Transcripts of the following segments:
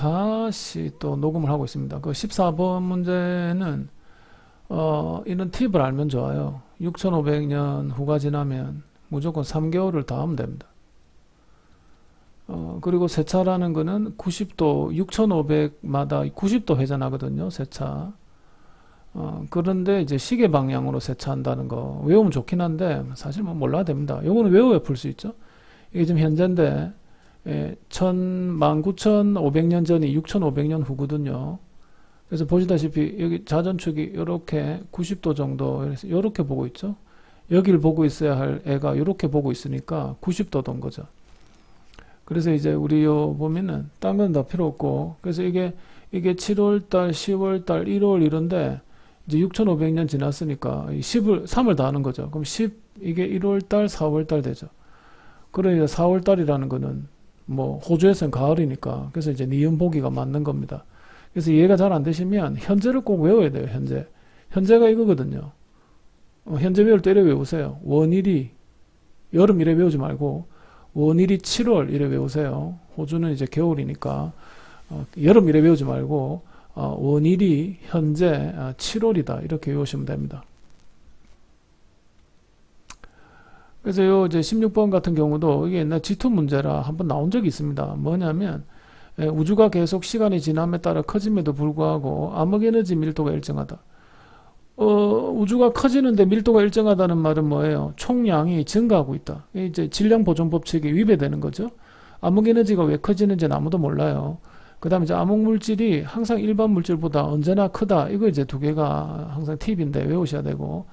다시 또 녹음을 하고 있습니다. 그 14번 문제는 이런 팁을 알면 좋아요. 6500년 후가 지나면 무조건 3개월을 더 하면 됩니다. 그리고 세차라는 거는 90도, 6500마다 90도 회전하거든요, 세차. 그런데 이제 시계 방향으로 세차한다는 거 외우면 좋긴 한데 사실 뭐 몰라야 됩니다. 요거는 외워야 풀 수 있죠. 이게 지금 현재인데 19,500년 전이 6,500년 후거든요. 그래서 보시다시피 여기 자전축이 이렇게 90도 정도 이렇게 보고 있죠. 여기를 보고 있어야 할 애가 이렇게 보고 있으니까 90도 된 거죠. 그래서 이제 우리 요 보면은 딴 건 다 필요 없고, 그래서 이게 7월달, 10월달, 1월 이런데 이제 6,500년 지났으니까 3을 다 하는 거죠. 그럼 이게 1월달, 4월달 되죠. 그러니까 4월달이라는 거는 뭐 호주에서는 가을이니까, 그래서 이제 니은 보기가 맞는 겁니다. 그래서 이해가 잘 안 되시면 현재를 꼭 외워야 돼요. 현재가 이거거든요. 현재 외울 때 이래 외우세요. 원일이 여름 이래 외우지 말고 원일이 7월 이래 외우세요. 호주는 이제 겨울이니까 여름 이래 외우지 말고 원일이 현재 7월이다 이렇게 외우시면 됩니다. 그래서 요 이제 16번 같은 경우도 이게 옛날 G2 문제라 한번 나온 적이 있습니다. 뭐냐면 우주가 계속 시간이 지남에 따라 커짐에도 불구하고 암흑에너지 밀도가 일정하다. 우주가 커지는데 밀도가 일정하다는 말은 뭐예요? 총량이 증가하고 있다. 이제 질량 보존 법칙이 위배되는 거죠. 암흑에너지가 왜 커지는지는 아무도 몰라요. 그 다음에 이제 암흑물질이 항상 일반 물질보다 언제나 크다. 이거 이제 두 개가 항상 팁인데 외우셔야 되고.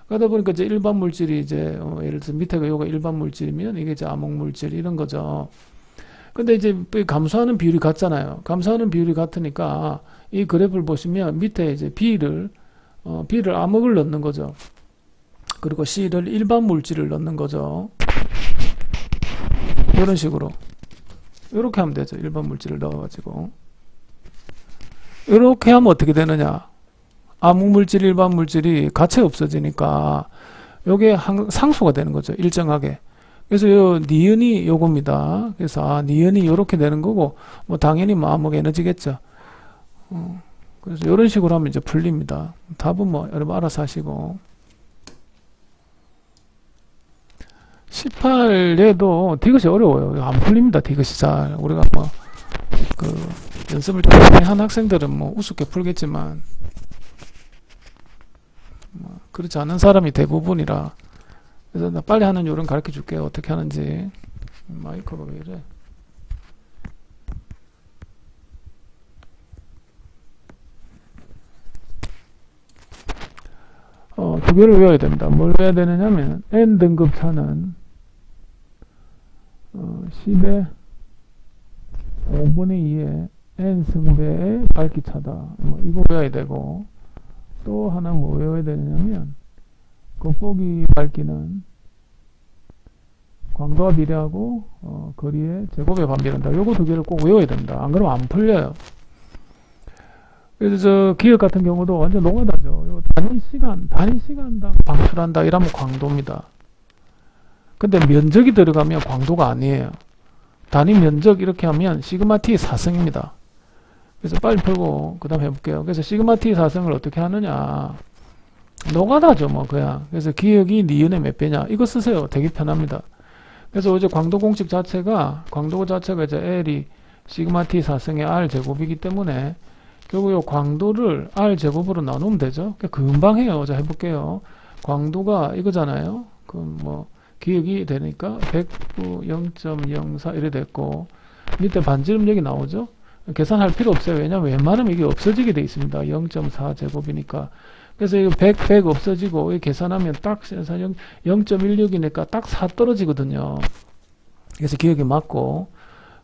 그러다 보니까 이제 일반 물질이 이제 예를 들어서 밑에가 요거 일반 물질이면 이게 이제 암흑물질 이런 거죠. 근데 이제 감소하는 비율이 같잖아요. 감소하는 비율이 같으니까 이 그래프를 보시면 밑에 이제 B를 암흑을 넣는 거죠. 그리고 C를 일반 물질을 넣는 거죠. 이런 식으로. 이렇게 하면 되죠. 일반 물질을 넣어가지고. 이렇게 하면 어떻게 되느냐. 암흑물질, 일반 물질이 같이 없어지니까 요게 상수가 되는 거죠. 일정하게. 그래서 요 니은이 요겁니다. 그래서 니은이 요렇게 되는 거고, 뭐 당연히 뭐 암흑 에너지겠죠. 그래서 이런 식으로 하면 이제 풀립니다. 답은 뭐 여러분 알아서 하시고. 18에도 디귿이 어려워요. 안 풀립니다. 디귿이 잘. 우리가 뭐 그 연습을 좀 많이 한 학생들은 뭐 우습게 풀겠지만 뭐 그렇지 않은 사람이 대부분이라. 그래서 나 빨리 하는 요령 가르쳐 줄게요. 어떻게 하는지. 마이크가 왜 이래? 두 개를 외워야 됩니다. 뭘 외워야 되느냐면 N등급 차는 10의 5분의 2의 N승배의 밝기차다. 뭐 이거 외워야 되고, 또 하나 뭐 외워야 되냐면 겉보기 밝기는 광도와 비례하고 거리의 제곱에 반비례한다. 요거 두 개를 꼭 외워야 됩니다. 안 그러면 안 풀려요. 그래서 저 기억 같은 경우도 완전 노가다죠. 단위 시간당 방출한다 이러면 광도입니다. 근데 면적이 들어가면 광도가 아니에요. 단위 면적 이렇게 하면 시그마 t 4승입니다. 그래서 빨리 풀고 그 다음 해볼게요. 그래서 시그마 t 4승을 어떻게 하느냐. 노가다죠 뭐 그냥. 그래서 기억이 니은의 몇 배냐 이거 쓰세요. 되게 편합니다. 그래서 이제 광도 공식 자체가 이제 L이 시그마 t 4승의 R 제곱이기 때문에 결국 요 광도를 R 제곱으로 나누면 되죠. 금방 해요. 자 해볼게요. 광도가 이거잖아요. 그럼 뭐 기억이 되니까 109 0.04 이래 됐고, 밑에 반지름 여기 나오죠. 계산할 필요 없어요. 왜냐면 웬만하면 이게 없어지게 돼 있습니다. 0.4 제곱이니까. 그래서 이거 100 없어지고 계산하면 딱 0.16이니까 딱 4 떨어지거든요. 그래서 기억이 맞고,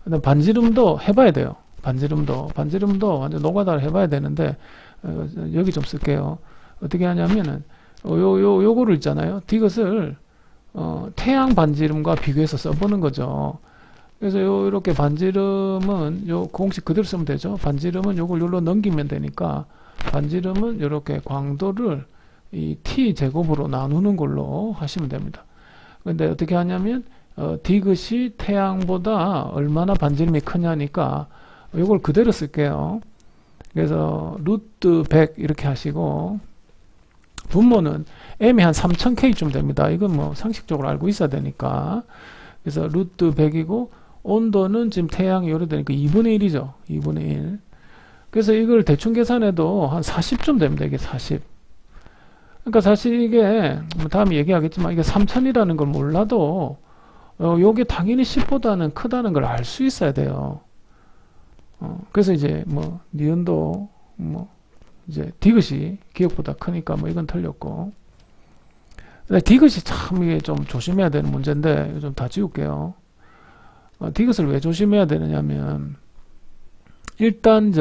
그다음 반지름도 해봐야 돼요. 반지름도 완전 노가다를 해봐야 되는데 여기 좀 쓸게요. 어떻게 하냐면은 요거를 있잖아요. 디귿을 태양 반지름과 비교해서 써보는 거죠. 그래서 이렇게 반지름은 요 공식 그대로 쓰면 되죠. 반지름은 요걸 요로 넘기면 되니까 반지름은 이렇게 광도를 이 t 제곱으로 나누는 걸로 하시면 됩니다. 근데 어떻게 하냐면 디귿이 태양보다 얼마나 반지름이 크냐니까 이걸 그대로 쓸게요. 그래서 루트 100 이렇게 하시고, 분모는 m이 한 3000K쯤 됩니다. 이건 뭐 상식적으로 알고 있어야 되니까. 그래서 루트 100이고, 온도는 지금 태양이 요래되니까 2분의 1이죠. 2분의 1. 그래서 이걸 대충 계산해도 한 40쯤 됩니다. 이게 40. 그러니까 사실 이게, 뭐 다음에 얘기하겠지만, 이게 3000이라는 걸 몰라도, 요게 당연히 10보다는 크다는 걸 알 수 있어야 돼요. 그래서 이제 뭐, 니은도, 뭐, 이제 디귿이 기억보다 크니까 뭐 이건 틀렸고. 근데 디귿이 참 이게 좀 조심해야 되는 문제인데, 좀 다 지울게요. 디귿을 왜 조심해야 되느냐면, 일단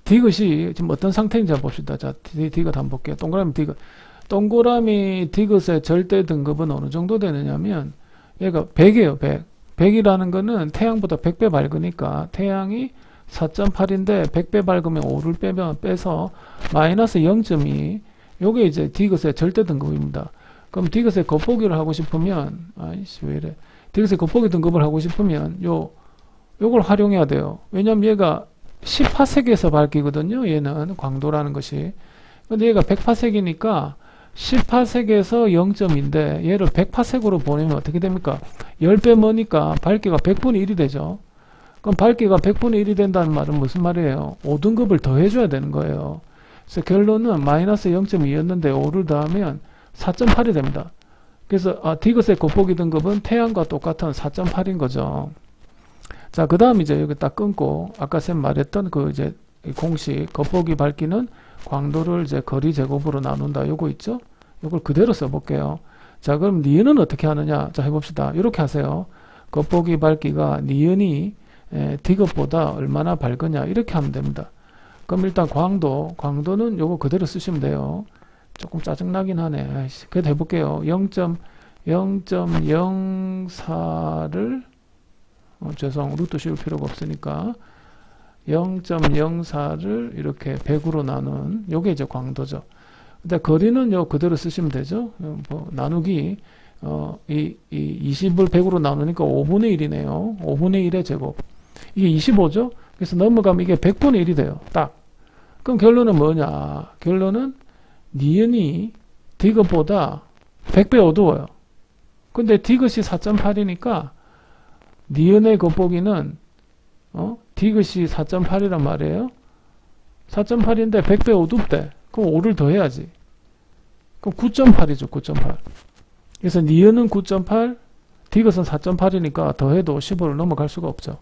디귿이 지금 어떤 상태인지 한번 봅시다. 자, 디귿 한번 볼게요. 동그라미 디귿. 동그라미 디귿의 절대 등급은 어느 정도 되느냐면, 얘가 100이에요, 100. 100이라는 거는 태양보다 100배 밝으니까, 태양이 4.8인데 100배 밝으면 5를 빼서 마이너스 0.2. 요게 이제 디귿의 절대 등급입니다. 그럼 디귿의 겉보기를 하고 싶으면, 아이씨, 왜 이래. 디귿의 겉보기 등급을 하고 싶으면, 요걸 활용해야 돼요. 왜냐면 얘가 10파세기에서 밝기거든요. 얘는 광도라는 것이. 근데 얘가 100파세기니까 10파세기에서 0.2인데 얘를 100파세기로 보내면 어떻게 됩니까? 10배 머니까 밝기가 100분의 1이 되죠. 그럼 밝기가 100분의 1이 된다는 말은 무슨 말이에요? 5등급을 더해줘야 되는 거예요. 그래서 결론은 마이너스 0.2였는데 5를 더하면 4.8이 됩니다. 그래서 디귿의 겉보기 등급은 태양과 똑같은 4.8인 거죠. 자, 그 다음 이제 여기 딱 끊고, 아까 쌤 말했던 그 이제 공식, 겉보기 밝기는 광도를 이제 거리 제곱으로 나눈다. 요거 있죠? 요걸 그대로 써볼게요. 자, 그럼 니은은 어떻게 하느냐? 자, 해봅시다. 이렇게 하세요. 겉보기 밝기가 니은이 디귿보다 얼마나 밝으냐? 이렇게 하면 됩니다. 그럼 일단 광도는 요거 그대로 쓰시면 돼요. 조금 짜증나긴 하네. 아이씨, 그래도 해볼게요. 0.04를 죄송, 루트 씌울 필요가 없으니까 0.04를 이렇게 100으로 나눈 요게 이제 광도죠. 근데 거리는 요 그대로 쓰시면 되죠. 뭐 나누기 이 20을 100으로 나누니까 5분의 1이네요. 5분의 1의 제곱. 이게 25죠. 그래서 넘어가면 이게 100분의 1이 돼요. 딱. 그럼 결론은 뭐냐? 결론은 니은이 디귿보다 100배 어두워요. 근데 디귿이 4.8이니까 니은의 겉보기는 디귿이 4.8이란 말이에요. 4.8인데 100배 어둡대. 그럼 5를 더해야지. 그럼 9.8이죠. 9.8. 그래서 니은은 9.8, 디귿은 4.8이니까 더해도 15를 넘어갈 수가 없죠.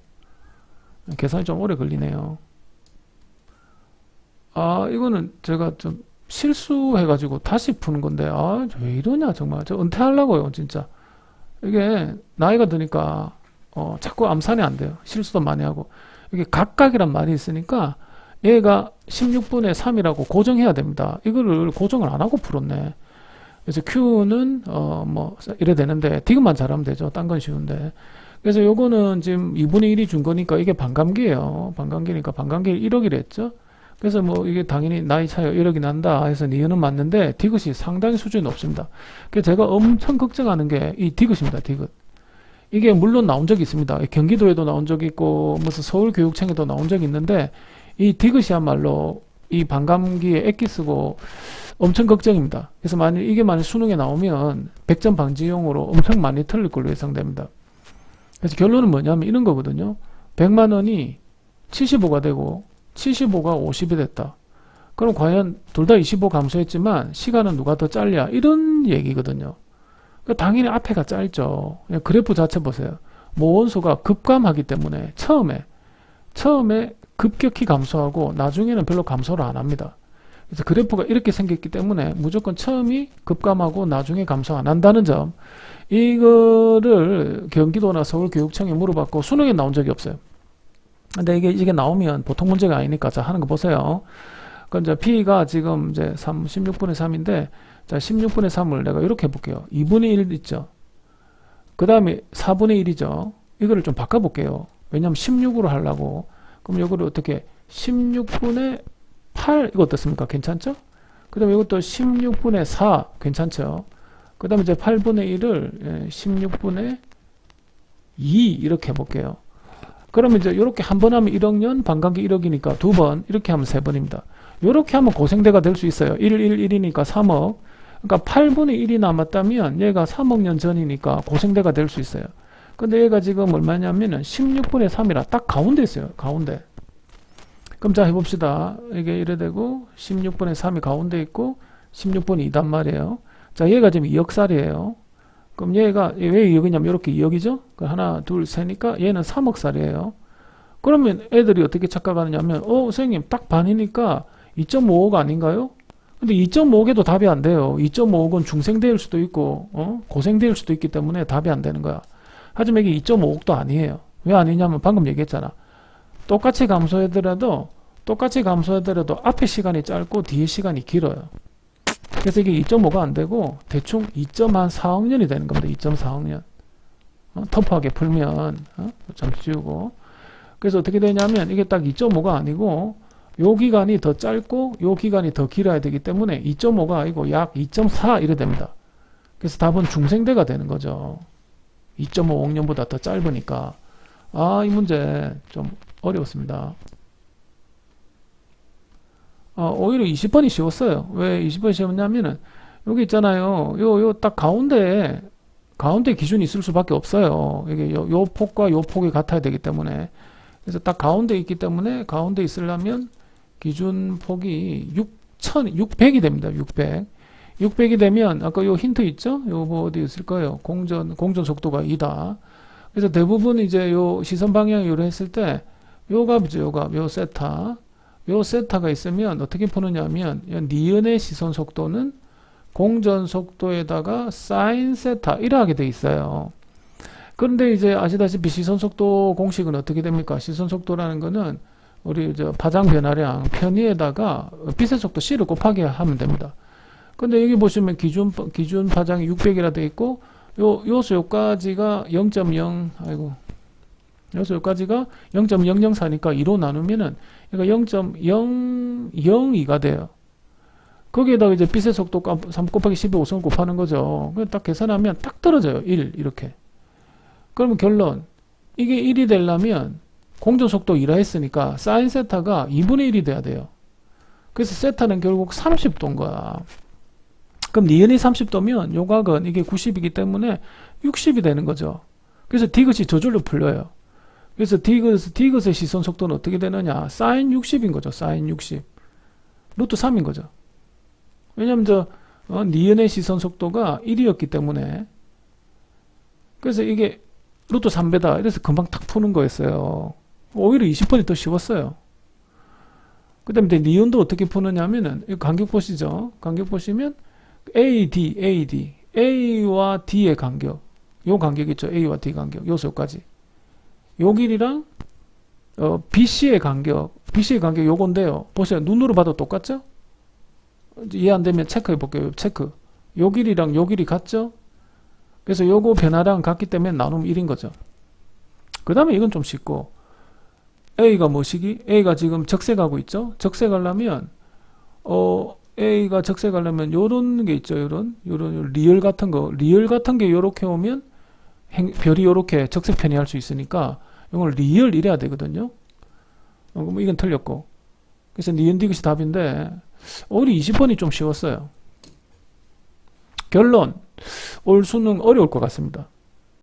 계산이 좀 오래 걸리네요. 이거는 제가 좀 실수해가지고 다시 푸는 건데, 왜 이러냐, 정말. 저 은퇴하려고요, 진짜. 이게 나이가 드니까 자꾸 암산이 안 돼요. 실수도 많이 하고. 이게 각각이란 말이 있으니까 얘가 16분의 3이라고 고정해야 됩니다. 이거를 고정을 안 하고 풀었네. 그래서 Q는 뭐 이래 되는데 디귿만 잘하면 되죠. 딴 건 쉬운데. 그래서 요거는 지금 2분의 1이 준 거니까 이게 반감기예요. 반감기니까 반감기 1억이라 했죠. 그래서 뭐 이게 당연히 나이 차이가 1억이 난다 해서 니은은 맞는데 디귿이 상당히 수준이 높습니다. 그래서 제가 엄청 걱정하는 게 이 디귿입니다. 디귿. 이게 물론 나온 적이 있습니다. 경기도에도 나온 적이 있고 무슨 서울교육청에도 나온 적이 있는데 이 디귿이야말로 이 반감기에 액기 쓰고 엄청 걱정입니다. 그래서 만약 수능에 나오면 100점 방지용으로 엄청 많이 틀릴 걸로 예상됩니다. 그래서 결론은 뭐냐면 이런 거거든요. 100만 원이 75가 되고 75가 50이 됐다. 그럼 과연 둘 다 25 감소했지만 시간은 누가 더 짧냐? 이런 얘기거든요. 당연히 앞에가 짧죠. 그래프 자체 보세요. 모원수가 급감하기 때문에 처음에 급격히 감소하고 나중에는 별로 감소를 안 합니다. 그래서 그래프가 이렇게 생겼기 때문에 무조건 처음이 급감하고 나중에 감소 안 한다는 점, 이거를 경기도나 서울교육청에 물어봤고 수능에 나온 적이 없어요. 근데 이게 나오면 보통 문제가 아니니까 자 하는 거 보세요. 그럼 이제 P가 지금 이제 16분의 3인데 자 16분의 3을 내가 이렇게 해볼게요. 2분의 1 있죠. 그 다음에 4분의 1이죠. 이거를 좀 바꿔볼게요. 왜냐면 16으로 하려고. 그럼 이거를 어떻게 16분의 8 이거 어떻습니까? 괜찮죠? 그 다음에 이것도 16분의 4 괜찮죠? 그 다음에 이제 8분의 1을 16분의 2 이렇게 해볼게요. 그러면 이제 이렇게 한 번 하면 1억 년, 반감기 1억이니까 두 번, 이렇게 하면 세 번입니다. 이렇게 하면 고생대가 될 수 있어요. 1, 1, 1이니까 3억. 그러니까 8분의 1이 남았다면 얘가 3억 년 전이니까 고생대가 될 수 있어요. 근데 얘가 지금 얼마냐면은 16분의 3이라 딱 가운데 있어요. 가운데. 그럼 자 해봅시다. 이게 이래 되고 16분의 3이 가운데 있고 16분이 2단 말이에요. 자, 얘가 지금 2억살이에요. 그럼 얘가 왜 2억이냐면 이렇게 2억이죠? 하나, 둘, 셋이니까 얘는 3억살이에요. 그러면 애들이 어떻게 착각하느냐면 선생님 딱 반이니까 2.5억 아닌가요? 근데 2.5억에도 답이 안 돼요. 2.5억은 중생대일 수도 있고 고생대일 수도 있기 때문에 답이 안 되는 거야. 하지만 이게 2.5억도 아니에요. 왜 아니냐면 방금 얘기했잖아. 똑같이 감소하더라도 앞에 시간이 짧고 뒤에 시간이 길어요. 그래서 이게 2.5가 안 되고 대충 2.4억 년이 되는 겁니다. 2.4억 년. 터프하게 풀면 잠시 지우고. 그래서 어떻게 되냐면 이게 딱 2.5가 아니고 요 기간이 더 짧고 요 기간이 더 길어야 되기 때문에 2.5가 아니고 약 2.4 이래 됩니다. 그래서 답은 중생대가 되는 거죠. 2.5억 년보다 더 짧으니까. 이 문제 좀 어려웠습니다. 오히려 20번이 쉬웠어요. 왜 20번이 쉬웠냐면은 여기 있잖아요. 요 딱 가운데 기준이 있을 수밖에 없어요. 이게 요 폭과 요 폭이 같아야 되기 때문에. 그래서 딱 가운데 있기 때문에 가운데 있으려면 기준 폭이 600이 됩니다. 600. 600이 되면 아까 요 힌트 있죠? 요 뭐 어디 있을 거예요? 공전 속도가 2다. 그래서 대부분 이제 요 시선 방향 요로 했을 때 요 값이죠. 요 세타. 요 세타가 있으면 어떻게 푸느냐면 니은의 시선 속도는 공전 속도에다가 사인 세타 이래 하게 돼 있어요. 그런데 이제 아시다시피 시선 속도 공식은 어떻게 됩니까? 시선 속도라는 거는 우리 파장 변화량 편의에다가 빛의 속도 c를 곱하게 하면 됩니다. 근데 여기 보시면 기준 파장이 600이라 돼 있고 요수 요까지가 0.0 요수 요까지가 0.004니까 2로 나누면은 그러니까 0.002가 돼요. 거기에다가 이제 빛의 속도 3 곱하기 15선 곱하는 거죠. 딱 계산하면 딱 떨어져요. 1 이렇게. 그러면 결론 이게 1이 되려면 공전 속도 2라 했으니까 사인 세타가 2분의 1이 돼야 돼요. 그래서 세타는 결국 30도인 거야. 그럼 니은이 30도면 요 각은 이게 90이기 때문에 60이 되는 거죠. 그래서 디귿이 저절로 풀려요. 그래서 디귿의 시선 속도는 어떻게 되느냐? 사인 60인 거죠. 사인 60. 루트 3인 거죠. 왜냐면 니은의 시선 속도가 1이었기 때문에. 그래서 이게 루트 3배다. 이래서 금방 탁 푸는 거였어요. 오히려 20번이 더 쉬웠어요. 그 다음에 니은도 어떻게 푸느냐면은 간격 보시죠. 간격 보시면 AD A와 D의 간격, 요 간격 있죠. A와 D 간격, 요소까지 요 길이랑 BC의 간격 요건데요. 보세요. 눈으로 봐도 똑같죠? 이해 안 되면 체크해 볼게요. 체크. 요 길이랑 요 길이 같죠? 그래서 요거 변화량 같기 때문에 나누면 1인 거죠. 그 다음에 이건 좀 쉽고, A가 뭐시기? A가 지금 적색하고 있죠? 적색하려면 A가 적색하려면 요런 게 있죠. 요런 리얼 같은 게 요렇게 오면 별이 요렇게 적색 편이할 수 있으니까 이걸 리얼 이래야 되거든요. 그럼 이건 틀렸고. 그래서 니은 디귿이 답인데 오히려 20번이 좀 쉬웠어요. 결론 올 수능 어려울 것 같습니다.